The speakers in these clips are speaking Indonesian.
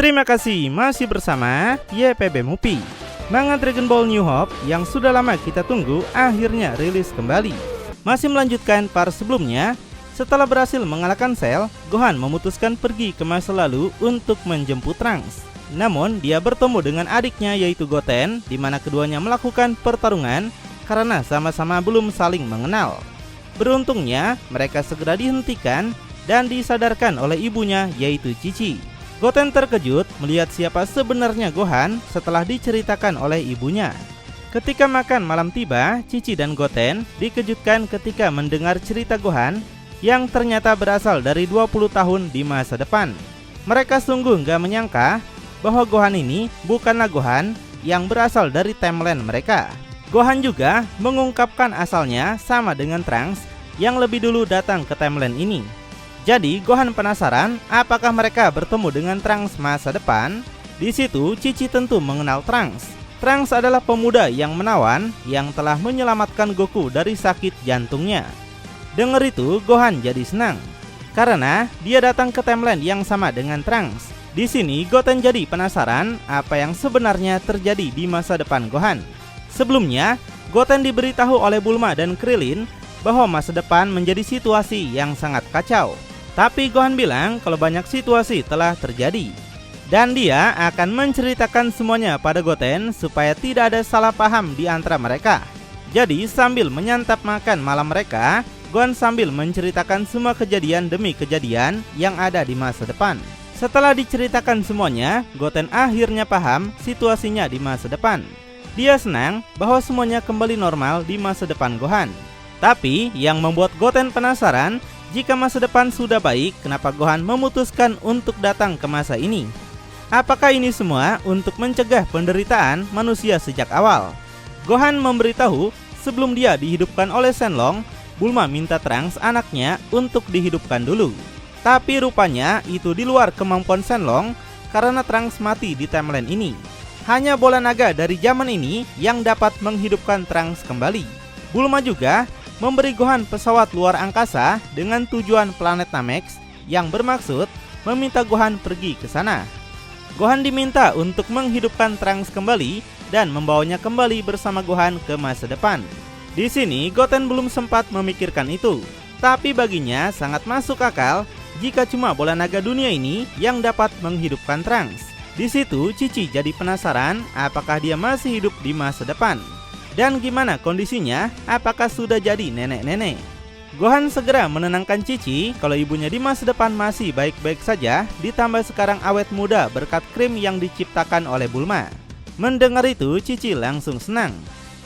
Terima kasih masih bersama YPB Movie. Manga Dragon Ball New Hope yang sudah lama kita tunggu akhirnya rilis kembali. Masih melanjutkan part sebelumnya. Setelah berhasil mengalahkan Cell, Gohan memutuskan pergi ke masa lalu untuk menjemput Trunks. Namun dia bertemu dengan adiknya yaitu Goten, di mana keduanya melakukan pertarungan karena sama-sama belum saling mengenal. Beruntungnya mereka segera dihentikan dan disadarkan oleh ibunya yaitu Chi-Chi. Goten terkejut melihat siapa sebenarnya Gohan setelah diceritakan oleh ibunya. Ketika makan malam tiba, Chi-Chi dan Goten dikejutkan ketika mendengar cerita Gohan yang ternyata berasal dari 20 tahun di masa depan. Mereka sungguh gak menyangka bahwa Gohan ini bukanlah Gohan yang berasal dari timeline mereka. Gohan juga mengungkapkan asalnya sama dengan Trunks yang lebih dulu datang ke timeline ini. Jadi Gohan penasaran apakah mereka bertemu dengan Trunks masa depan. Di situ Chi-Chi tentu mengenal Trunks. Trunks adalah pemuda yang menawan yang telah menyelamatkan Goku dari sakit jantungnya. Dengar itu Gohan jadi senang karena dia datang ke timeline yang sama dengan Trunks. Di sini Goten jadi penasaran apa yang sebenarnya terjadi di masa depan Gohan. Sebelumnya Goten diberitahu oleh Bulma dan Krillin bahwa masa depan menjadi situasi yang sangat kacau. Tapi Gohan bilang kalau banyak situasi telah terjadi dan dia akan menceritakan semuanya pada Goten supaya tidak ada salah paham di antara mereka. Jadi sambil menyantap makan malam mereka, Gohan sambil menceritakan semua kejadian demi kejadian yang ada di masa depan. Setelah diceritakan semuanya, Goten akhirnya paham situasinya di masa depan. Dia senang bahwa semuanya kembali normal di masa depan Gohan. Tapi yang membuat Goten penasaran, jika masa depan sudah baik, kenapa Gohan memutuskan untuk datang ke masa ini? Apakah ini semua untuk mencegah penderitaan manusia sejak awal? Gohan memberitahu sebelum dia dihidupkan oleh Shenlong, Bulma minta Trunks anaknya untuk dihidupkan dulu. Tapi rupanya itu di luar kemampuan Shenlong karena Trunks mati di timeline ini. Hanya bola naga dari zaman ini yang dapat menghidupkan Trunks kembali. Bulma juga memberi Gohan pesawat luar angkasa dengan tujuan planet Namek yang bermaksud meminta Gohan pergi ke sana. Gohan diminta untuk menghidupkan Trunks kembali dan membawanya kembali bersama Gohan ke masa depan. Di sini Goten belum sempat memikirkan itu, tapi baginya sangat masuk akal jika cuma bola naga dunia ini yang dapat menghidupkan Trunks. Di situ Chi-Chi jadi penasaran apakah dia masih hidup di masa depan dan gimana kondisinya, apakah sudah jadi nenek-nenek. Gohan segera menenangkan Chi-Chi kalau ibunya di masa depan masih baik-baik saja, ditambah sekarang awet muda berkat krim yang diciptakan oleh Bulma. Mendengar itu Chi-Chi langsung senang.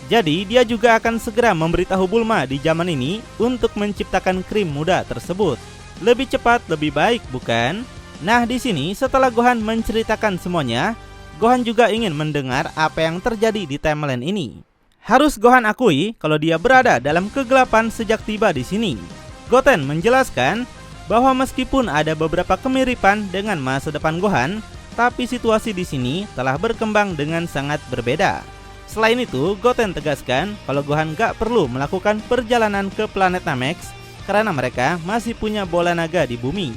Jadi dia juga akan segera memberitahu Bulma di zaman ini untuk menciptakan krim muda tersebut. Lebih cepat lebih baik, bukan? Nah, di sini setelah Gohan menceritakan semuanya, Gohan juga ingin mendengar apa yang terjadi di timeline ini. Harus Gohan akui kalau dia berada dalam kegelapan sejak tiba di sini. Goten menjelaskan bahwa meskipun ada beberapa kemiripan dengan masa depan Gohan, tapi situasi di sini telah berkembang dengan sangat berbeda. Selain itu, Goten tegaskan kalau Gohan gak perlu melakukan perjalanan ke planet Namek karena mereka masih punya bola naga di bumi.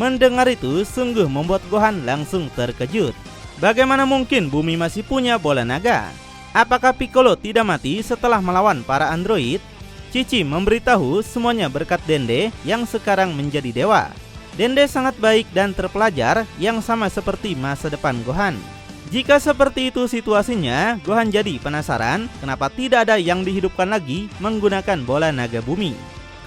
Mendengar itu sungguh membuat Gohan langsung terkejut. Bagaimana mungkin bumi masih punya bola naga? Apakah Piccolo tidak mati setelah melawan para android? Chi-Chi memberitahu semuanya berkat Dende yang sekarang menjadi dewa. Dende sangat baik dan terpelajar yang sama seperti masa depan Gohan. Jika seperti itu situasinya, Gohan jadi penasaran kenapa tidak ada yang dihidupkan lagi menggunakan bola naga bumi.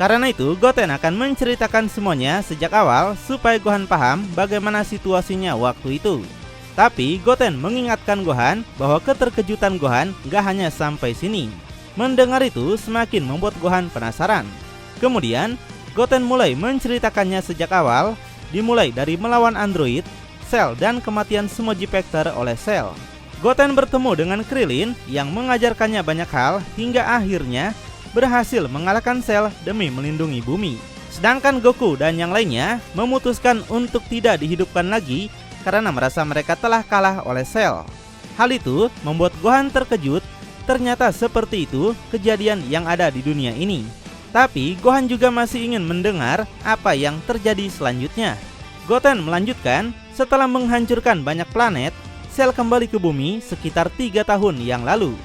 Karena itu Goten akan menceritakan semuanya sejak awal supaya Gohan paham bagaimana situasinya waktu itu. Tapi Goten mengingatkan Gohan bahwa keterkejutan Gohan gak hanya sampai sini. Mendengar itu semakin membuat Gohan penasaran. Kemudian Goten mulai menceritakannya sejak awal, dimulai dari melawan android, Cell dan kematian Smoggy Vector oleh Cell. Goten bertemu dengan Krillin yang mengajarkannya banyak hal hingga akhirnya berhasil mengalahkan Cell demi melindungi bumi. Sedangkan Goku dan yang lainnya memutuskan untuk tidak dihidupkan lagi karena merasa mereka telah kalah oleh Cell. Hal itu membuat Gohan terkejut, ternyata seperti itu kejadian yang ada di dunia ini. Tapi Gohan juga masih ingin mendengar apa yang terjadi selanjutnya. Goten melanjutkan, Setelah menghancurkan banyak planet, Cell kembali ke bumi sekitar 3 tahun yang lalu.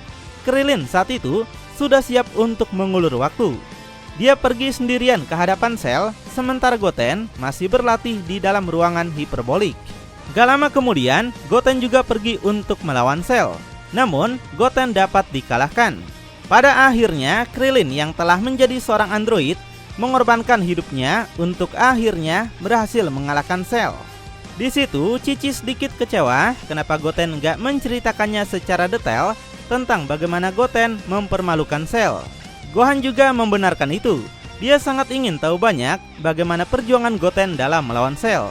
Krillin saat itu sudah siap untuk mengulur waktu. Dia pergi sendirian ke hadapan Cell, sementara Goten masih berlatih di dalam ruangan hiperbolik. Gak lama kemudian, Goten juga pergi untuk melawan Cell. Namun, Goten dapat dikalahkan. Pada akhirnya, Krillin yang telah menjadi seorang android mengorbankan hidupnya untuk akhirnya berhasil mengalahkan Cell. Di situ, Cici sedikit kecewa kenapa Goten gak menceritakannya secara detail tentang bagaimana Goten mempermalukan Cell. Gohan juga membenarkan itu. Dia sangat ingin tahu banyak bagaimana perjuangan Goten dalam melawan Cell.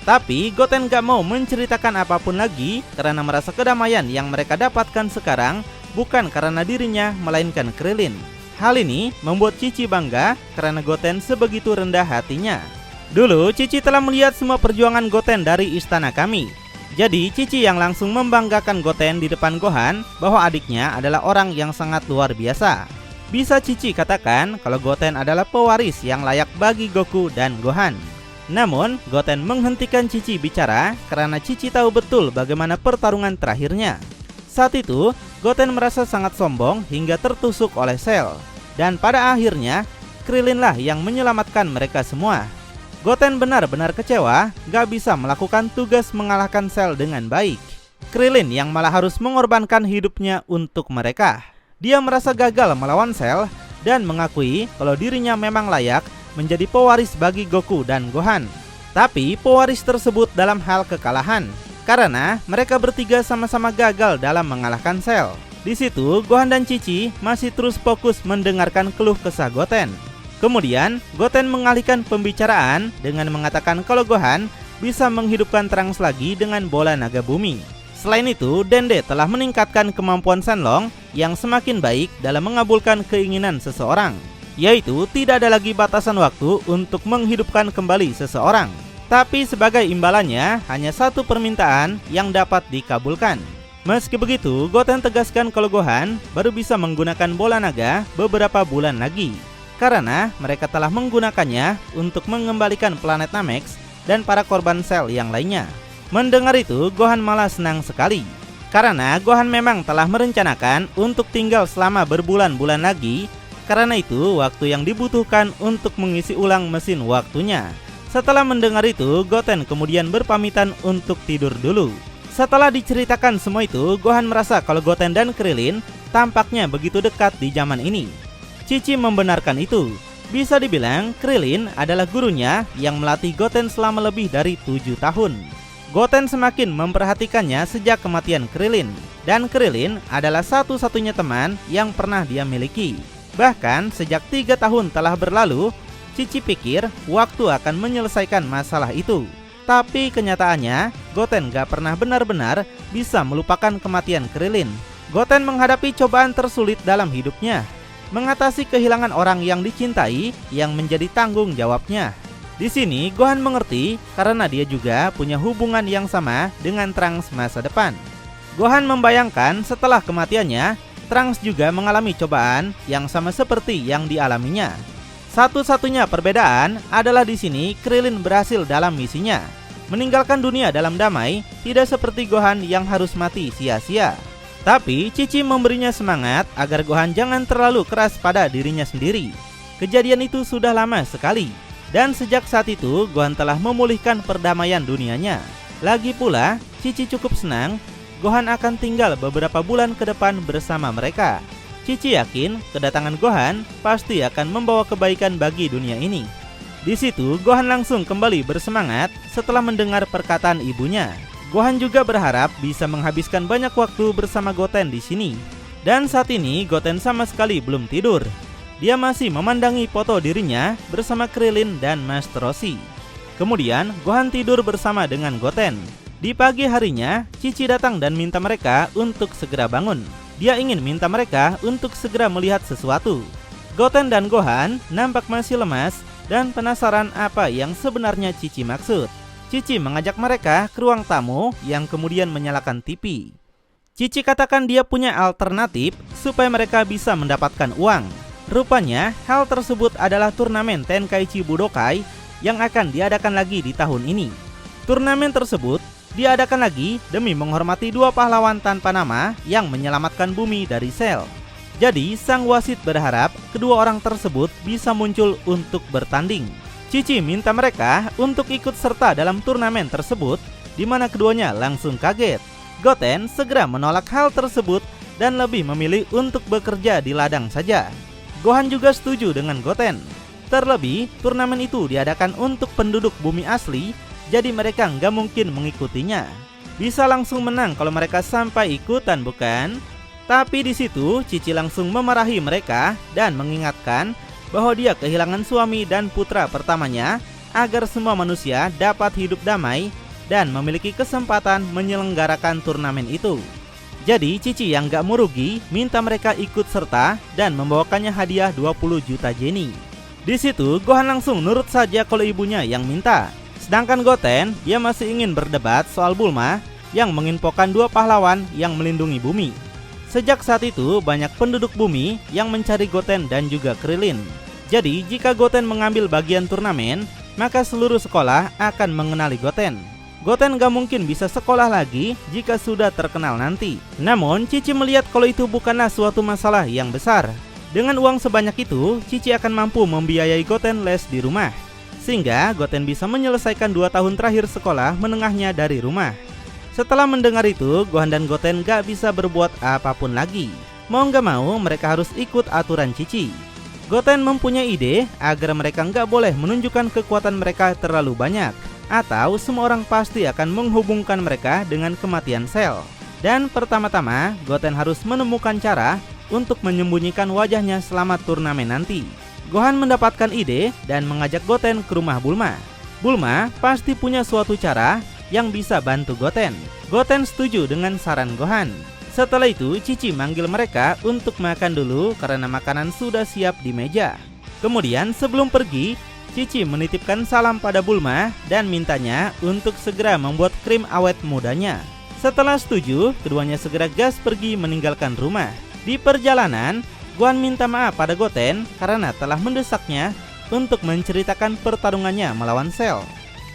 Tapi Goten gak mau menceritakan apapun lagi karena merasa kedamaian yang mereka dapatkan sekarang bukan karena dirinya melainkan Krillin. Hal ini membuat Cici bangga karena Goten sebegitu rendah hatinya. Dulu Cici telah melihat semua perjuangan Goten dari istana kami. Jadi Cici yang langsung membanggakan Goten di depan Gohan bahwa adiknya adalah orang yang sangat luar biasa. Bisa Cici katakan kalau Goten adalah pewaris yang layak bagi Goku dan Gohan. Namun Goten menghentikan Cici bicara karena Cici tahu betul bagaimana pertarungan terakhirnya. Saat itu Goten merasa sangat sombong hingga tertusuk oleh Cell. Dan pada akhirnya Krillin lah yang menyelamatkan mereka semua. Goten benar-benar kecewa gak bisa melakukan tugas mengalahkan Cell dengan baik. Krillin yang malah harus mengorbankan hidupnya untuk mereka. Dia merasa gagal melawan Cell dan mengakui kalau dirinya memang layak menjadi pewaris bagi Goku dan Gohan. Tapi pewaris tersebut dalam hal kekalahan karena mereka bertiga sama-sama gagal dalam mengalahkan Cell. Di situ Gohan dan Cici masih terus fokus mendengarkan keluh kesah Goten. Kemudian Goten mengalihkan pembicaraan dengan mengatakan kalau Gohan bisa menghidupkan Trunks lagi dengan bola naga bumi. Selain itu, Dende telah meningkatkan kemampuan Shenlong yang semakin baik dalam mengabulkan keinginan seseorang, yaitu tidak ada lagi batasan waktu untuk menghidupkan kembali seseorang. Tapi sebagai imbalannya, hanya satu permintaan yang dapat dikabulkan. Meski begitu, Goten tegaskan kalau Gohan baru bisa menggunakan bola naga beberapa bulan lagi, karena mereka telah menggunakannya untuk mengembalikan planet Namek dan para korban Cell yang lainnya. Mendengar itu, Gohan malah senang sekali, karena Gohan memang telah merencanakan untuk tinggal selama berbulan-bulan lagi. Karena itu, waktu yang dibutuhkan untuk mengisi ulang mesin waktunya. Setelah mendengar itu, Goten kemudian berpamitan untuk tidur dulu. Setelah diceritakan semua itu, Gohan merasa kalau Goten dan Krillin tampaknya begitu dekat di zaman ini. Cici membenarkan itu. Bisa dibilang Krillin adalah gurunya yang melatih Goten selama lebih dari 7 tahun. Goten semakin memperhatikannya sejak kematian Krillin. Dan Krillin adalah satu-satunya teman yang pernah dia miliki. Bahkan sejak 3 tahun telah berlalu, Cici pikir waktu akan menyelesaikan masalah itu. Tapi kenyataannya Goten gak pernah benar-benar bisa melupakan kematian Krillin. Goten menghadapi cobaan tersulit dalam hidupnya, mengatasi kehilangan orang yang dicintai yang menjadi tanggung jawabnya. Di sini Gohan mengerti karena dia juga punya hubungan yang sama dengan Trunks masa depan. Gohan membayangkan setelah kematiannya, Trunks juga mengalami cobaan yang sama seperti yang dialaminya. Satu-satunya perbedaan adalah di sini Krillin berhasil dalam misinya, meninggalkan dunia dalam damai, tidak seperti Gohan yang harus mati sia-sia. Tapi Cici memberinya semangat agar Gohan jangan terlalu keras pada dirinya sendiri. Kejadian itu sudah lama sekali, dan sejak saat itu Gohan telah memulihkan perdamaian dunianya. Lagi pula, Cici cukup senang Gohan akan tinggal beberapa bulan ke depan bersama mereka. Cici yakin kedatangan Gohan pasti akan membawa kebaikan bagi dunia ini. Di situ Gohan langsung kembali bersemangat setelah mendengar perkataan ibunya. Gohan juga berharap bisa menghabiskan banyak waktu bersama Goten di sini. Dan saat ini Goten sama sekali belum tidur. Dia masih memandangi foto dirinya bersama Krillin dan Master Roshi. Kemudian Gohan tidur bersama dengan Goten. Di pagi harinya, Cici datang dan minta mereka untuk segera bangun. Dia ingin minta mereka untuk segera melihat sesuatu. Goten dan Gohan nampak masih lemas dan penasaran apa yang sebenarnya Cici maksud. Cici mengajak mereka ke ruang tamu yang kemudian menyalakan TV. Cici katakan dia punya alternatif supaya mereka bisa mendapatkan uang. Rupanya hal tersebut adalah turnamen Tenkaichi Budokai yang akan diadakan lagi di tahun ini. Turnamen tersebut diadakan lagi demi menghormati dua pahlawan tanpa nama yang menyelamatkan bumi dari Cell. Jadi sang wasit berharap kedua orang tersebut bisa muncul untuk bertanding. Cici minta mereka untuk ikut serta dalam turnamen tersebut, di mana keduanya langsung kaget. Goten segera menolak hal tersebut dan lebih memilih untuk bekerja di ladang saja. Gohan juga setuju dengan Goten. Terlebih, turnamen itu diadakan untuk penduduk bumi asli, jadi mereka nggak mungkin mengikutinya. Bisa langsung menang kalau mereka sampai ikutan, bukan? Tapi di situ Cici langsung memarahi mereka dan mengingatkan bahwa dia kehilangan suami dan putra pertamanya agar semua manusia dapat hidup damai dan memiliki kesempatan menyelenggarakan turnamen itu. Jadi Cici yang gak merugi minta mereka ikut serta dan membawakannya hadiah 20 juta Jenny. Di situ Gohan langsung nurut saja kalau ibunya yang minta. Sedangkan Goten dia masih ingin berdebat soal Bulma yang menginfokan dua pahlawan yang melindungi bumi. Sejak saat itu banyak penduduk bumi yang mencari Goten dan juga Krillin. Jadi jika Goten mengambil bagian turnamen, maka seluruh sekolah akan mengenali Goten. Goten gak mungkin bisa sekolah lagi jika sudah terkenal nanti. Namun Cici melihat kalau itu bukanlah suatu masalah yang besar. Dengan uang sebanyak itu, Cici akan mampu membiayai Goten les di rumah, sehingga Goten bisa menyelesaikan 2 tahun terakhir sekolah menengahnya dari rumah. Setelah mendengar itu, Gohan dan Goten gak bisa berbuat apapun lagi. Mau gak mau, mereka harus ikut aturan Cici. Goten mempunyai ide agar mereka gak boleh menunjukkan kekuatan mereka terlalu banyak, atau semua orang pasti akan menghubungkan mereka dengan kematian Cell. Dan pertama-tama, Goten harus menemukan cara untuk menyembunyikan wajahnya selama turnamen nanti. Gohan mendapatkan ide dan mengajak Goten ke rumah Bulma. Bulma pasti punya suatu cara yang bisa bantu Goten. Goten setuju dengan saran Gohan. Setelah itu Cici manggil mereka untuk makan dulu karena makanan sudah siap di meja. Kemudian sebelum pergi, Cici menitipkan salam pada Bulma dan mintanya untuk segera membuat krim awet mudanya. Setelah setuju, keduanya segera gas pergi meninggalkan rumah. Di perjalanan, Gohan minta maaf pada Goten karena telah mendesaknya untuk menceritakan pertarungannya melawan Cell.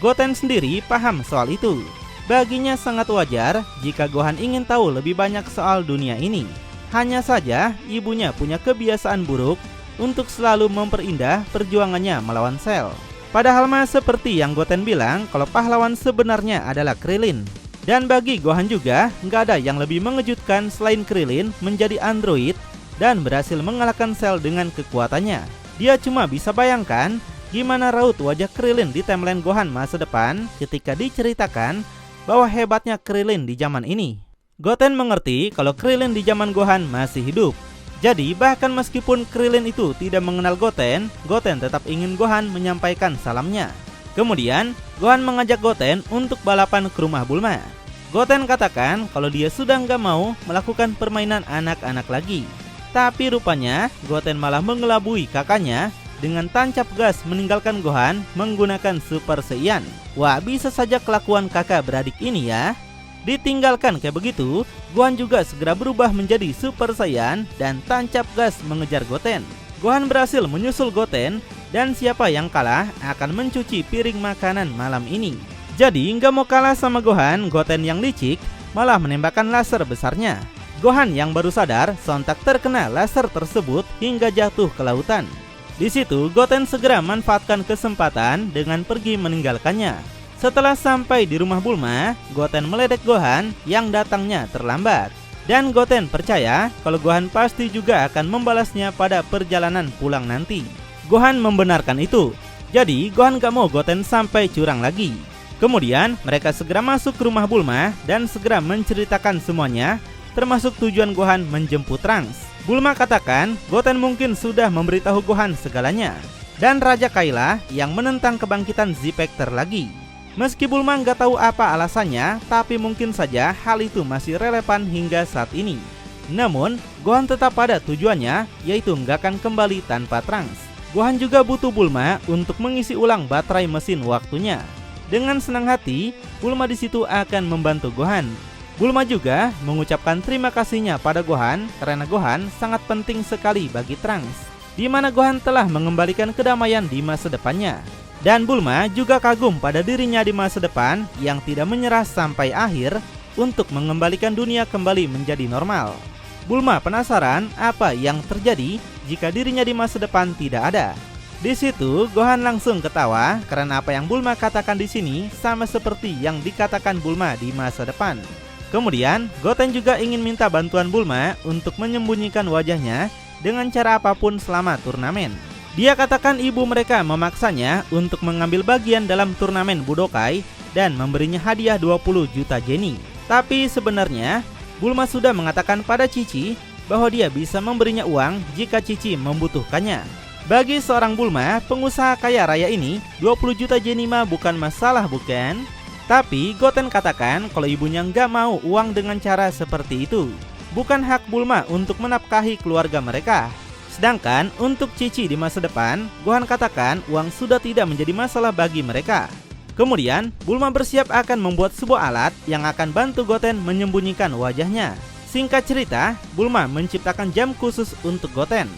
Goten sendiri paham soal itu. Baginya sangat wajar jika Gohan ingin tahu lebih banyak soal dunia ini. Hanya saja ibunya punya kebiasaan buruk untuk selalu memperindah perjuangannya melawan Cell. Padahal mah seperti yang Goten bilang kalau pahlawan sebenarnya adalah Krillin. Dan bagi Gohan juga nggak ada yang lebih mengejutkan selain Krillin menjadi android dan berhasil mengalahkan Cell dengan kekuatannya. Dia cuma bisa bayangkan gimana raut wajah Krillin di timeline Gohan masa depan ketika diceritakan bahwa hebatnya Krillin di zaman ini. Goten mengerti kalau Krillin di zaman Gohan masih hidup. Jadi bahkan meskipun Krillin itu tidak mengenal Goten, Goten tetap ingin Gohan menyampaikan salamnya. Kemudian Gohan mengajak Goten untuk balapan ke rumah Bulma. Goten katakan kalau dia sudah nggak mau melakukan permainan anak-anak lagi. Tapi rupanya Goten malah mengelabui kakaknya dengan tancap gas meninggalkan Gohan menggunakan Super Saiyan. Wah, bisa saja kelakuan kakak beradik ini ya. Ditinggalkan kayak begitu, Gohan juga segera berubah menjadi Super Saiyan dan tancap gas mengejar Goten. Gohan berhasil menyusul Goten dan siapa yang kalah akan mencuci piring makanan malam ini. Jadi nggak mau kalah sama Gohan, Goten yang licik malah menembakkan laser besarnya. Gohan yang baru sadar sontak terkena laser tersebut hingga jatuh ke lautan. Di situ Goten segera manfaatkan kesempatan dengan pergi meninggalkannya. Setelah sampai di rumah Bulma, Goten meledek Gohan yang datangnya terlambat. Dan Goten percaya kalau Gohan pasti juga akan membalasnya pada perjalanan pulang nanti. Gohan membenarkan itu. Jadi Gohan gak mau Goten sampai curang lagi. Kemudian mereka segera masuk ke rumah Bulma dan segera menceritakan semuanya, termasuk tujuan Gohan menjemput Trunks. Bulma katakan Goten mungkin sudah memberitahu Gohan segalanya, dan Raja Kaila yang menentang kebangkitan Z-Factor lagi. Meski Bulma nggak tahu apa alasannya, tapi mungkin saja hal itu masih relevan hingga saat ini. Namun Gohan tetap pada tujuannya, yaitu nggak akan kembali tanpa Trunks. Gohan juga butuh Bulma untuk mengisi ulang baterai mesin waktunya. Dengan senang hati, Bulma di situ akan membantu Gohan. Bulma juga mengucapkan terima kasihnya pada Gohan karena Gohan sangat penting sekali bagi Trunks, di mana Gohan telah mengembalikan kedamaian di masa depannya. Dan Bulma juga kagum pada dirinya di masa depan yang tidak menyerah sampai akhir untuk mengembalikan dunia kembali menjadi normal. Bulma penasaran apa yang terjadi jika dirinya di masa depan tidak ada. Di situ Gohan langsung ketawa karena apa yang Bulma katakan di sini sama seperti yang dikatakan Bulma di masa depan. Kemudian Goten juga ingin minta bantuan Bulma untuk menyembunyikan wajahnya dengan cara apapun selama turnamen. Dia katakan ibu mereka memaksanya untuk mengambil bagian dalam turnamen Budokai dan memberinya hadiah 20 juta Jenny. Tapi sebenarnya Bulma sudah mengatakan pada Cici bahwa dia bisa memberinya uang jika Cici membutuhkannya. Bagi seorang Bulma, pengusaha kaya raya ini 20 juta Jenny mah bukan masalah, bukan? Tapi Goten katakan kalau ibunya nggak mau uang dengan cara seperti itu. Bukan hak Bulma untuk menafkahi keluarga mereka. Sedangkan untuk Cici di masa depan, Gohan katakan uang sudah tidak menjadi masalah bagi mereka. Kemudian, Bulma bersiap akan membuat sebuah alat yang akan bantu Goten menyembunyikan wajahnya. Singkat cerita, Bulma menciptakan jam khusus untuk Goten.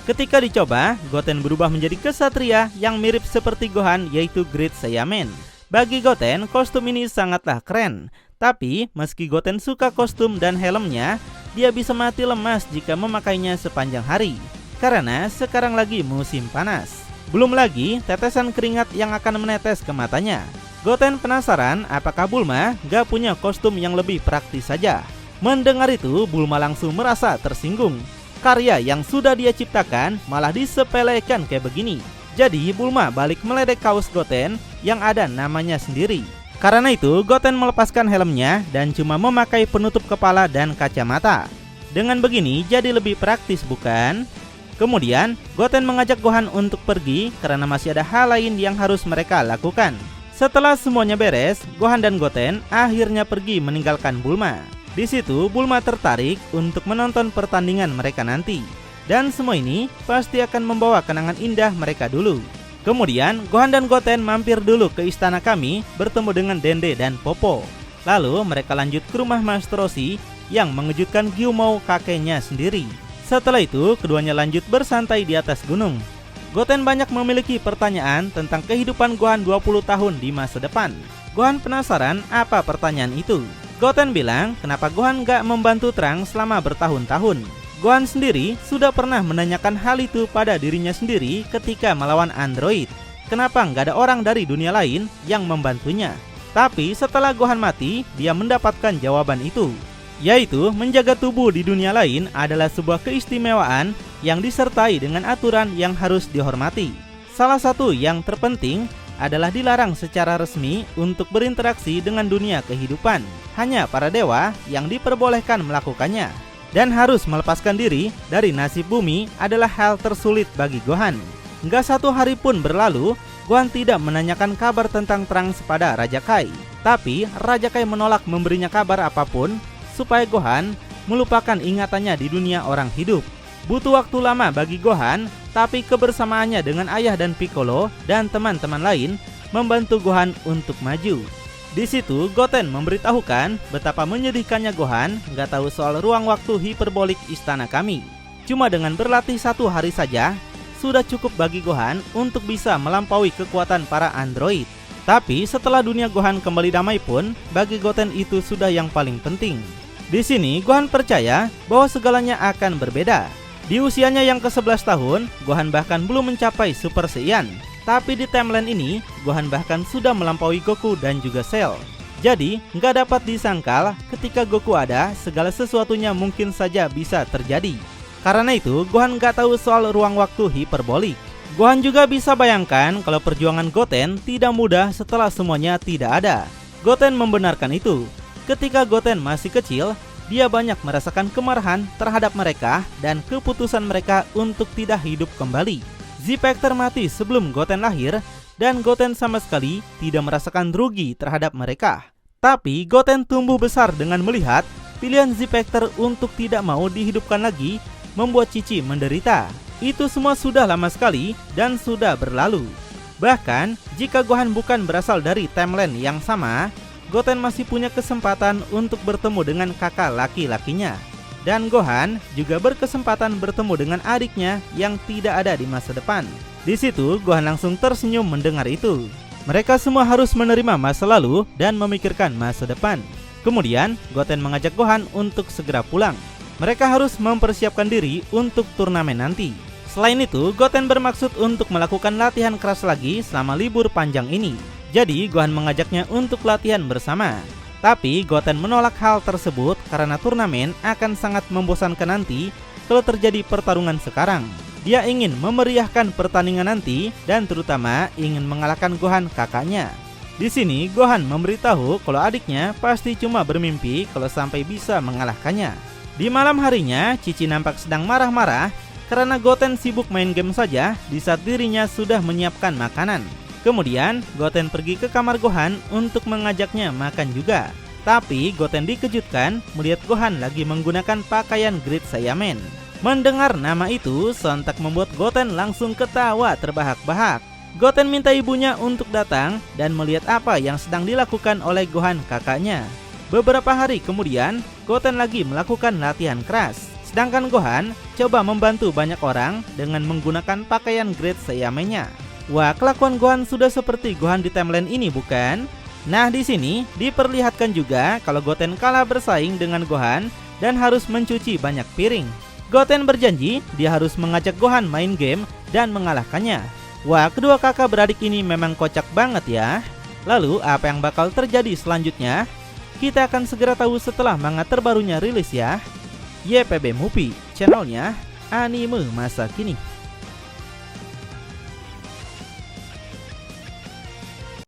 Ketika dicoba, Goten berubah menjadi kesatria yang mirip seperti Gohan, yaitu Great Saiyaman. Bagi Goten, kostum ini sangatlah keren. Tapi, meski Goten suka kostum dan helmnya, dia bisa mati lemas jika memakainya sepanjang hari. Karena sekarang lagi musim panas. Belum lagi tetesan keringat yang akan menetes ke matanya. Goten penasaran apakah Bulma gak punya kostum yang lebih praktis saja. Mendengar itu, Bulma langsung merasa tersinggung. Karya yang sudah dia ciptakan malah disepelekan kayak begini. Jadi Bulma balik meledek kaos Goten yang ada namanya sendiri. Karena itu Goten melepaskan helmnya dan cuma memakai penutup kepala dan kacamata. Dengan begini jadi lebih praktis, bukan? Kemudian Goten mengajak Gohan untuk pergi karena masih ada hal lain yang harus mereka lakukan. Setelah semuanya beres, Gohan dan Goten akhirnya pergi meninggalkan Bulma. Di situ Bulma tertarik untuk menonton pertandingan mereka nanti. Dan semua ini pasti akan membawa kenangan indah mereka dulu. Kemudian Gohan dan Goten mampir dulu ke istana kami bertemu dengan Dende dan Popo. Lalu mereka lanjut ke rumah Master Roshi yang mengejutkan Gyumou kakeknya sendiri. Setelah itu keduanya lanjut bersantai di atas gunung. Goten banyak memiliki pertanyaan tentang kehidupan Gohan 20 tahun di masa depan. Gohan penasaran apa pertanyaan itu. Goten bilang kenapa Gohan gak membantu Trunks selama bertahun-tahun. Gohan sendiri sudah pernah menanyakan hal itu pada dirinya sendiri ketika melawan android. Kenapa nggak ada orang dari dunia lain yang membantunya? Tapi setelah Gohan mati, dia mendapatkan jawaban itu, yaitu menjaga tubuh di dunia lain adalah sebuah keistimewaan yang disertai dengan aturan yang harus dihormati. Salah satu yang terpenting adalah dilarang secara resmi untuk berinteraksi dengan dunia kehidupan. Hanya para dewa yang diperbolehkan melakukannya. Dan harus melepaskan diri dari nasib bumi adalah hal tersulit bagi Gohan. Nggak satu hari pun berlalu, Gohan tidak menanyakan kabar tentang Trunks pada Raja Kai. Tapi Raja Kai menolak memberinya kabar apapun supaya Gohan melupakan ingatannya di dunia orang hidup. Butuh waktu lama bagi Gohan, tapi kebersamaannya dengan Ayah dan Piccolo dan teman-teman lain membantu Gohan untuk maju. Di situ Goten memberitahukan betapa menyedihkannya Gohan nggak tahu soal ruang waktu hiperbolik istana kami. Cuma dengan berlatih 1 hari saja sudah cukup bagi Gohan untuk bisa melampaui kekuatan para android. Tapi setelah dunia Gohan kembali damai pun, bagi Goten itu sudah yang paling penting. Di sini Gohan percaya bahwa segalanya akan berbeda. Di usianya yang ke-11 tahun, Gohan bahkan belum mencapai Super Saiyan. Tapi di timeline ini, Gohan bahkan sudah melampaui Goku dan juga Cell. Jadi, nggak dapat disangkal ketika Goku ada, segala sesuatunya mungkin saja bisa terjadi. Karena itu, Gohan nggak tahu soal ruang waktu hiperbolik. Gohan juga bisa bayangkan kalau perjuangan Goten tidak mudah setelah semuanya tidak ada. Goten membenarkan itu. Ketika Goten masih kecil, dia banyak merasakan kemarahan terhadap mereka dan keputusan mereka untuk tidak hidup kembali. Z-Factor mati sebelum Goten lahir dan Goten sama sekali tidak merasakan rugi terhadap mereka. Tapi Goten tumbuh besar dengan melihat pilihan Z-Factor untuk tidak mau dihidupkan lagi membuat Cici menderita. Itu semua sudah lama sekali dan sudah berlalu. Bahkan jika Gohan bukan berasal dari timeline yang sama, Goten masih punya kesempatan untuk bertemu dengan kakak laki-lakinya. Dan Gohan juga berkesempatan bertemu dengan adiknya yang tidak ada di masa depan. Di situ Gohan langsung tersenyum mendengar itu. Mereka semua harus menerima masa lalu dan memikirkan masa depan. Kemudian Goten mengajak Gohan untuk segera pulang. Mereka harus mempersiapkan diri untuk turnamen nanti. Selain itu, Goten bermaksud untuk melakukan latihan keras lagi selama libur panjang ini. Jadi Gohan mengajaknya untuk latihan bersama. Tapi Goten menolak hal tersebut karena turnamen akan sangat membosankan nanti kalau terjadi pertarungan sekarang. Dia ingin memeriahkan pertandingan nanti dan terutama ingin mengalahkan Gohan kakaknya. Di sini Gohan memberitahu kalau adiknya pasti cuma bermimpi kalau sampai bisa mengalahkannya. Di malam harinya, Cici nampak sedang marah-marah karena Goten sibuk main game saja di saat dirinya sudah menyiapkan makanan. Kemudian Goten pergi ke kamar Gohan untuk mengajaknya makan juga. Tapi Goten dikejutkan melihat Gohan lagi menggunakan pakaian Great Saiyaman. Mendengar nama itu sontak membuat Goten langsung ketawa terbahak-bahak. Goten minta ibunya untuk datang dan melihat apa yang sedang dilakukan oleh Gohan kakaknya. Beberapa hari kemudian, Goten lagi melakukan latihan keras. Sedangkan Gohan coba membantu banyak orang dengan menggunakan pakaian Great Saiyaman-nya. Wah, kelakuan Gohan sudah seperti Gohan di timeline ini bukan? Nah, di sini diperlihatkan juga kalau Goten kalah bersaing dengan Gohan dan harus mencuci banyak piring. Goten berjanji dia harus mengajak Gohan main game dan mengalahkannya. Wah, kedua kakak beradik ini memang kocak banget ya. Lalu apa yang bakal terjadi selanjutnya? Kita akan segera tahu setelah manga terbarunya rilis ya. YPB Movie, channelnya anime masa kini.